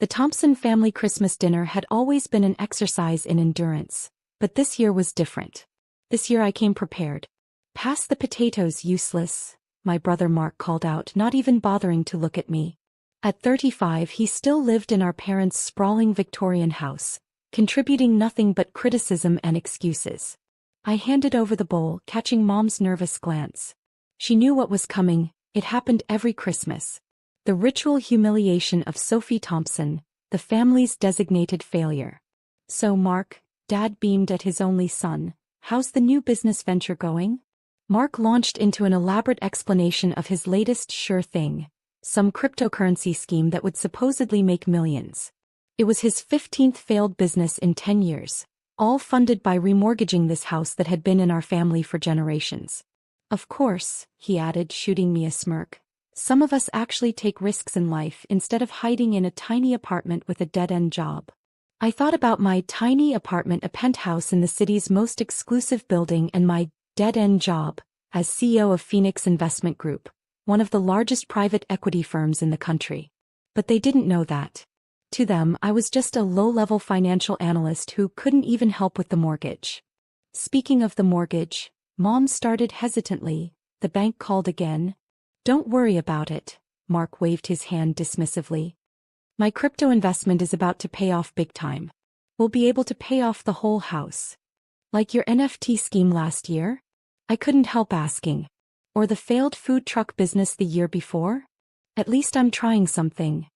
The Thompson family Christmas dinner had always been an exercise in endurance, but this year was different. This year I came prepared. "Pass the potatoes, useless," my brother Mark called out, not even bothering to look at me. At 35 he still lived in our parents' sprawling Victorian house, contributing nothing but criticism and excuses. I handed over the bowl, catching Mom's nervous glance. She knew what was coming. It happened every Christmas. The ritual humiliation of Sophie Thompson, the family's designated failure. "So Mark," Dad beamed at his only son, "how's the new business venture going?" Mark launched into an elaborate explanation of his latest sure thing, some cryptocurrency scheme that would supposedly make millions. It was his 15th failed business in 10 years, all funded by remortgaging this house that had been in our family for generations. "Of course," he added, shooting me a smirk, "some of us actually take risks in life instead of hiding in a tiny apartment with a dead-end job." I thought about my tiny apartment, a penthouse in the city's most exclusive building, and my dead-end job as CEO of Phoenix Investment Group, one of the largest private equity firms in the country. But they didn't know that. To them, I was just a low-level financial analyst who couldn't even help with the mortgage. Speaking of the mortgage, Mom started hesitantly. "The bank called again." "Don't worry about it," Mark waved his hand dismissively. "My crypto investment is about to pay off big time. We'll be able to pay off the whole house." "Like your NFT scheme last year?" I couldn't help asking. "Or the failed food truck business the year before? At least I'm trying something."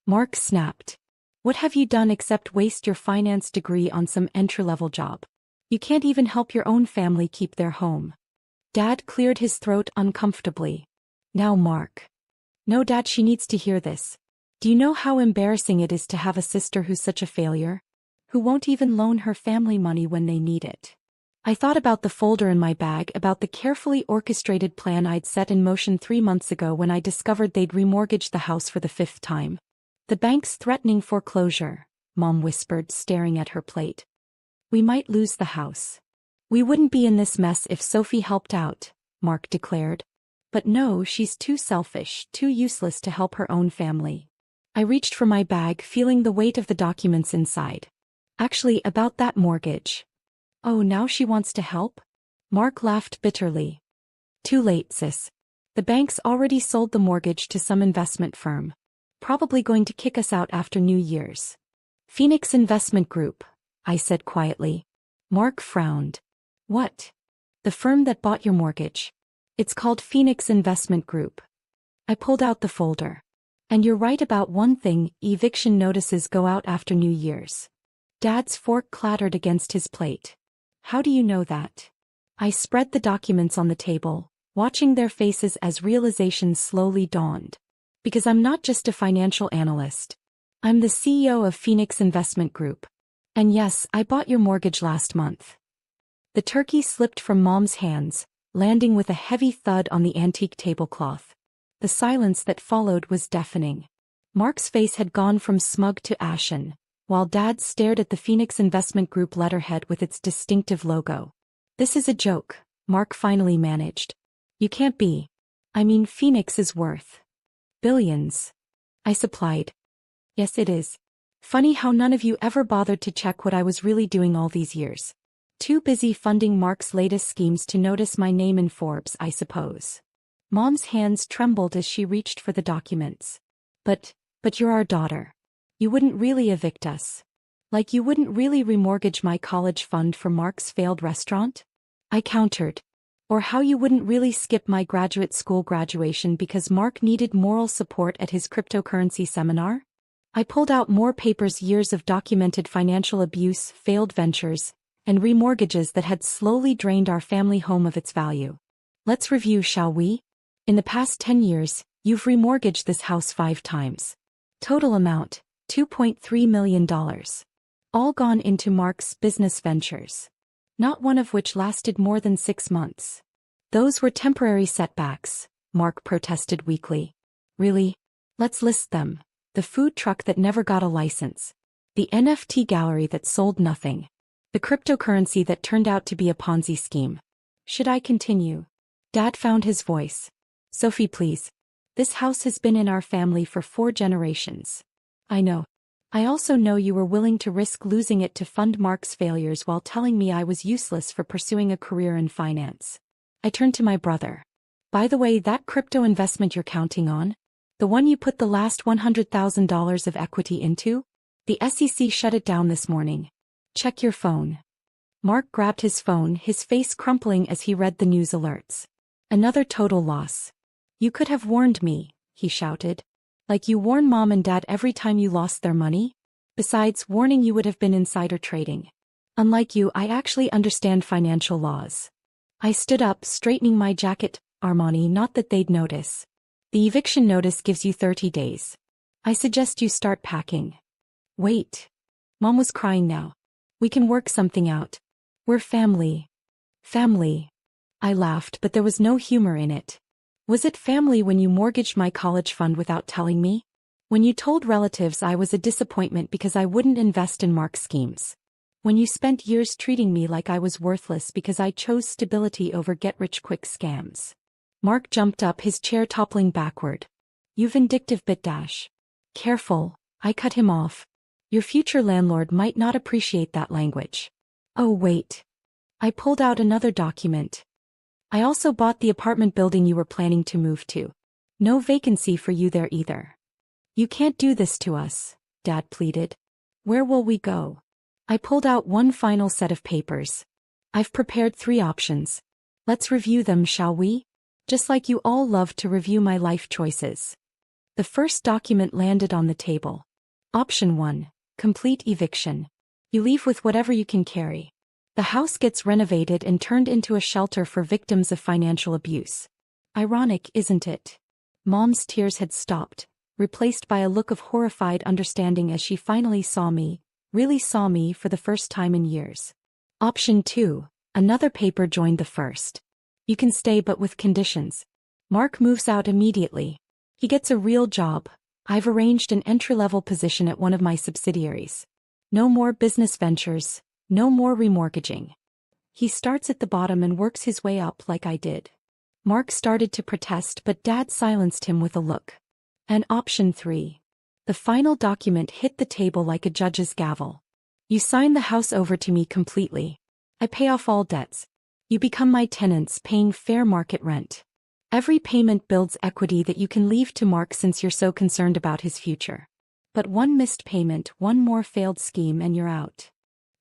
Mark snapped. "What have you done except waste your finance degree on some entry-level job? You can't even help your own family keep their home." Dad cleared his throat uncomfortably. "Now Mark." "No, Dad, she needs to hear this. Do you know how embarrassing it is to have a sister who's such a failure? Who won't even loan her family money when they need it?" I thought about the folder in my bag, about the carefully orchestrated plan I'd set in motion 3 months ago when I discovered they'd remortgaged the house for the 5th time. "The bank's threatening foreclosure," Mom whispered, staring at her plate. "We might lose the house." "We wouldn't be in this mess if Sophie helped out," Mark declared. "But no, she's too selfish, too useless to help her own family." I reached for my bag, feeling the weight of the documents inside. "Actually, about that mortgage." "Oh, now she wants to help?" Mark laughed bitterly. "Too late, sis. The bank's already sold the mortgage to some investment firm. Probably going to kick us out after New Year's." "Phoenix Investment Group," I said quietly. Mark frowned. "What?" "The firm that bought your mortgage. It's called Phoenix Investment Group." I pulled out the folder. "And you're right about one thing, eviction notices go out after New Year's." Dad's fork clattered against his plate. "How do you know that?" I spread the documents on the table, watching their faces as realization slowly dawned. "Because I'm not just a financial analyst. I'm the CEO of Phoenix Investment Group. And yes, I bought your mortgage last month." The turkey slipped from Mom's hands, landing with a heavy thud on the antique tablecloth. The silence that followed was deafening. Mark's face had gone from smug to ashen, while Dad stared at the Phoenix Investment Group letterhead with its distinctive logo. "This is a joke," Mark finally managed. "You can't be. I mean, Phoenix is worth billions." I supplied. "Yes, it is. Funny how none of you ever bothered to check what I was really doing all these years. Too busy funding Mark's latest schemes to notice my name in Forbes, I suppose." Mom's hands trembled as she reached for the documents. But you're our daughter. You wouldn't really evict us. Like you wouldn't really remortgage my college fund for Mark's failed restaurant?" I countered. "Or how you wouldn't really skip my graduate school graduation because Mark needed moral support at his cryptocurrency seminar?" I pulled out more papers, years of documented financial abuse, failed ventures, and remortgages that had slowly drained our family home of its value. "Let's review, shall we? In the past 10 years, you've remortgaged this house 5 times. Total amount, $2.3 million. All gone into Mark's business ventures. Not one of which lasted more than 6 months. Those were temporary setbacks," Mark protested weakly. "Really? Let's list them. The food truck that never got a license. The NFT gallery that sold nothing. The cryptocurrency that turned out to be a Ponzi scheme. Should I continue?" Dad found his voice. "Sophie, please. This house has been in our family for 4 generations." "I know. I also know you were willing to risk losing it to fund Mark's failures while telling me I was useless for pursuing a career in finance. I turned to my brother. By the way, that crypto investment you're counting on? The one you put the last $100,000 of equity into? The SEC shut it down this morning. Check your phone. Mark grabbed his phone, his face crumpling as he read the news alerts. Another total loss. You could have warned me, he shouted. Like you warn Mom and Dad every time you lost their money? Besides, warning you would have been insider trading. Unlike you, I actually understand financial laws. I stood up, straightening my jacket. Armani, not that they'd notice. The eviction notice gives you 30 days. I suggest you start packing. Wait. Mom was crying now. We can work something out. We're family. Family. I laughed, but there was no humor in it. Was it family when you mortgaged my college fund without telling me? When you told relatives I was a disappointment because I wouldn't invest in Mark's schemes? When you spent years treating me like I was worthless because I chose stability over get-rich-quick scams? Mark jumped up, his chair toppling backward. You vindictive bit dash. Careful, I cut him off. Your future landlord might not appreciate that language. Oh wait. I pulled out another document. I also bought the apartment building you were planning to move to. No vacancy for you there either. You can't do this to us, Dad pleaded. Where will we go? I pulled out one final set of papers. I've prepared 3 options. Let's review them, shall we? Just like you all love to review my life choices. The first document landed on the table. Option 1, complete eviction. You leave with whatever you can carry. The house gets renovated and turned into a shelter for victims of financial abuse. Ironic, isn't it? Mom's tears had stopped, replaced by a look of horrified understanding as she finally saw me, really saw me for the first time in years. Option 2, another paper joined the first. You can stay but with conditions. Mark moves out immediately. He gets a real job. I've arranged an entry-level position at one of my subsidiaries. No more business ventures. No more remortgaging. He starts at the bottom and works his way up like I did. Mark started to protest, but Dad silenced him with a look. And option 3. The final document hit the table like a judge's gavel. You sign the house over to me completely. I pay off all debts. You become my tenants, paying fair market rent. Every payment builds equity that you can leave to Mark since you're so concerned about his future. But one missed payment, one more failed scheme, and you're out.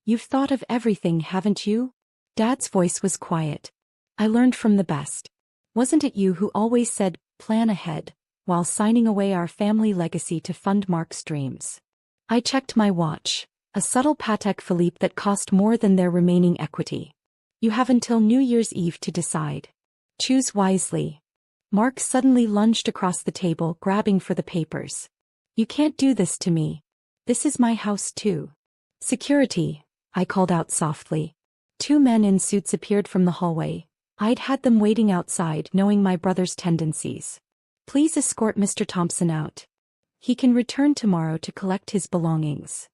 You've thought of everything, haven't you? Dad's voice was quiet. I learned from the best. Wasn't it you who always said, plan ahead, while signing away our family legacy to fund Mark's dreams? I checked my watch. A subtle Patek Philippe that cost more than their remaining equity. You have until New Year's Eve to decide. Choose wisely. Mark suddenly lunged across the table, grabbing for the papers. You can't do this to me. This is my house too. Security, I called out softly. 2 men in suits appeared from the hallway. I'd had them waiting outside, knowing my brother's tendencies. Please escort Mr. Thompson out. He can return tomorrow to collect his belongings.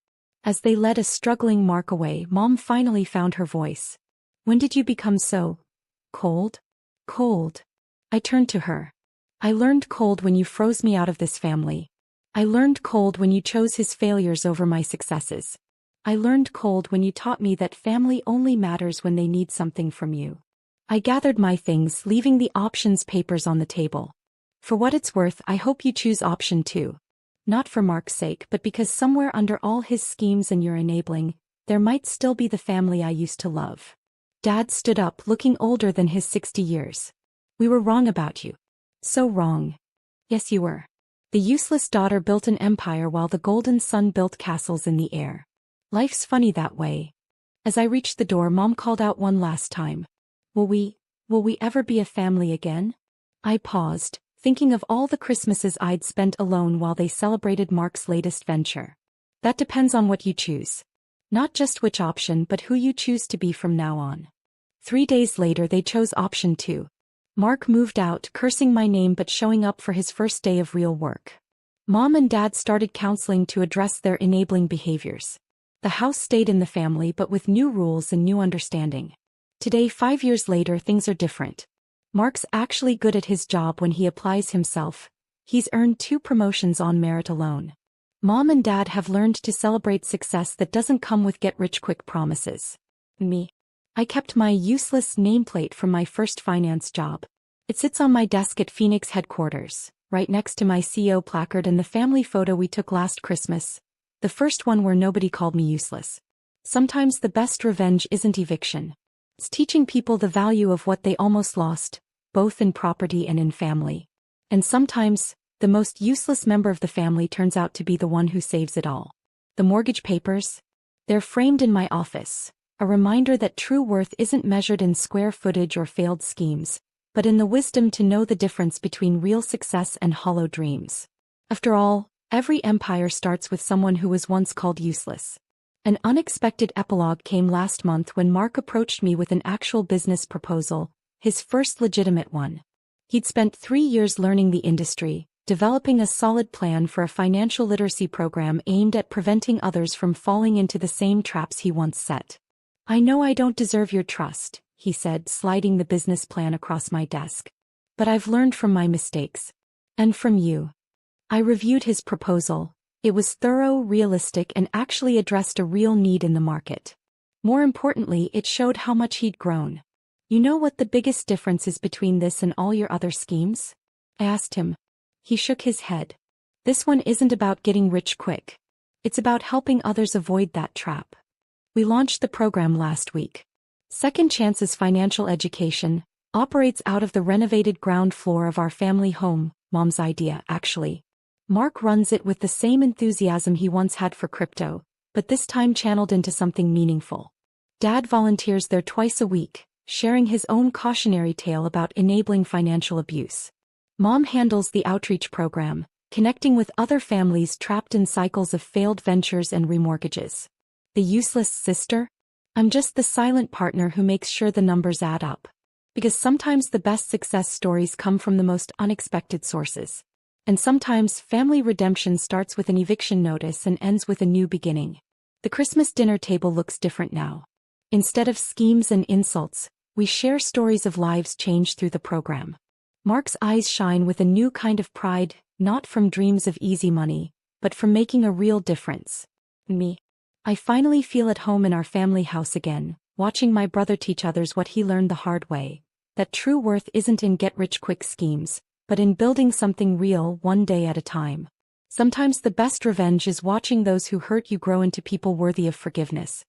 As they led a struggling Mark away, Mom finally found her voice. When did you become so cold? Cold. I turned to her. I learned cold when you froze me out of this family. I learned cold when you chose his failures over my successes. I learned cold when you taught me that family only matters when they need something from you. I gathered my things, leaving the options papers on the table. For what it's worth, I hope you choose option 2. Not for Mark's sake, but because somewhere under all his schemes and your enabling, there might still be the family I used to love. Dad stood up, looking older than his 60 years. We were wrong about you. So wrong. Yes, you were. The useless daughter built an empire while the golden son built castles in the air. Life's funny that way. As I reached the door, Mom called out one last time. Will we ever be a family again? I paused, thinking of all the Christmases I'd spent alone while they celebrated Mark's latest venture. That depends on what you choose. Not just which option, but who you choose to be from now on. 3 days later, they chose option 2. Mark moved out, cursing my name but showing up for his first day of real work. Mom and Dad started counseling to address their enabling behaviors. The house stayed in the family but with new rules and new understanding. Today, 5 years later, things are different. Mark's actually good at his job when he applies himself. He's earned 2 promotions on merit alone. Mom and Dad have learned to celebrate success that doesn't come with get-rich-quick promises. Me. I kept my useless nameplate from my first finance job. It sits on my desk at Phoenix headquarters, right next to my CEO placard and the family photo we took last Christmas, the first one where nobody called me useless. Sometimes the best revenge isn't eviction. It's teaching people the value of what they almost lost, both in property and in family. And sometimes, the most useless member of the family turns out to be the one who saves it all. The mortgage papers? They're framed in my office, a reminder that true worth isn't measured in square footage or failed schemes, but in the wisdom to know the difference between real success and hollow dreams. After all, every empire starts with someone who was once called useless. An unexpected epilogue came last month when Mark approached me with an actual business proposal, his first legitimate one. He'd spent 3 years learning the industry, developing a solid plan for a financial literacy program aimed at preventing others from falling into the same traps he once set. "I know I don't deserve your trust," he said, sliding the business plan across my desk. "But I've learned from my mistakes. And from you." I reviewed his proposal. It was thorough, realistic, and actually addressed a real need in the market. More importantly, it showed how much he'd grown. "You know what the biggest difference is between this and all your other schemes?" I asked him. He shook his head. "This one isn't about getting rich quick. It's about helping others avoid that trap." We launched the program last week. Second Chance's Financial Education operates out of the renovated ground floor of our family home, Mom's idea, actually. Mark runs it with the same enthusiasm he once had for crypto, but this time channeled into something meaningful. Dad volunteers there twice a week, sharing his own cautionary tale about enabling financial abuse. Mom handles the outreach program, connecting with other families trapped in cycles of failed ventures and remortgages. The useless sister? I'm just the silent partner who makes sure the numbers add up. Because sometimes the best success stories come from the most unexpected sources. And sometimes family redemption starts with an eviction notice and ends with a new beginning. The Christmas dinner table looks different now. Instead of schemes and insults, we share stories of lives changed through the program. Mark's eyes shine with a new kind of pride, not from dreams of easy money, but from making a real difference. Me. I finally feel at home in our family house again, watching my brother teach others what he learned the hard way, that true worth isn't in get-rich-quick schemes, but in building something real one day at a time. Sometimes the best revenge is watching those who hurt you grow into people worthy of forgiveness.